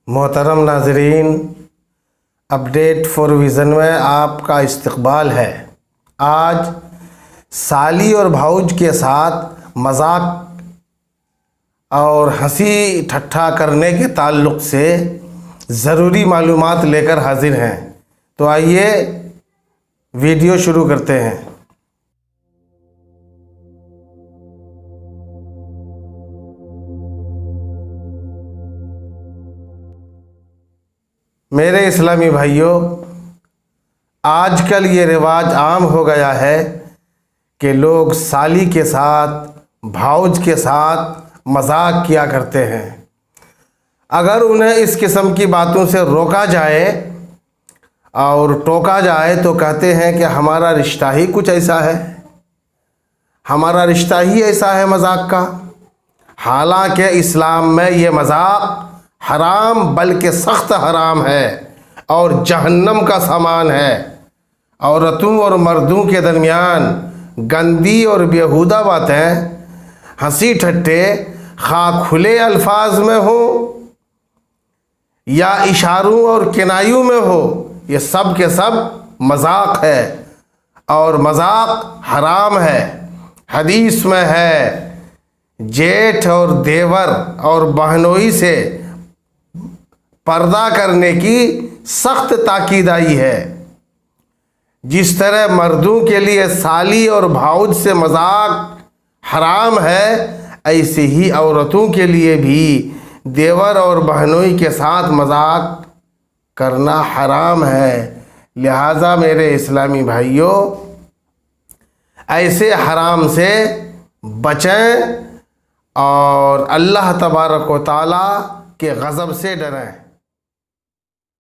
محترم ناظرین، update four vision میں آپ کا استقبال ہے۔ آج سالی اور بھاؤج کے ساتھ مذاق اور ہنسی ٹھٹھا کرنے کے تعلق سے ضروری معلومات لے کر حاضر ہیں، تو آئیے ویڈیو شروع کرتے ہیں۔ میرے اسلامی بھائیوں، آج کل یہ رواج عام ہو گیا ہے کہ لوگ سالی کے ساتھ بھاؤج کے ساتھ مذاق کیا کرتے ہیں۔ اگر انہیں اس قسم کی باتوں سے روکا جائے اور ٹوکا جائے تو کہتے ہیں کہ ہمارا رشتہ ہی کچھ ایسا ہے، ہمارا رشتہ ہی ایسا ہے مذاق کا۔ حالانکہ اسلام میں یہ مذاق حرام بلکہ سخت حرام ہے اور جہنم کا سامان ہے۔ عورتوں اور مردوں کے درمیان گندی اور بیہودہ باتیں، ہنسی ٹھٹے، خواہ کھلے الفاظ میں ہوں یا اشاروں اور کنایوں میں ہو، یہ سب کے سب مذاق ہے اور مذاق حرام ہے۔ حدیث میں ہے، جیٹھ اور دیور اور بہنوئی سے پردہ کرنے کی سخت تاکید آئی ہے۔ جس طرح مردوں کے لیے سالی اور بھاؤج سے مذاق حرام ہے، ایسے ہی عورتوں کے لیے بھی دیور اور بہنوئی کے ساتھ مذاق کرنا حرام ہے۔ لہٰذا میرے اسلامی بھائیوں، ایسے حرام سے بچیں اور اللہ تبارک و تعالیٰ کے غضب سے ڈریں۔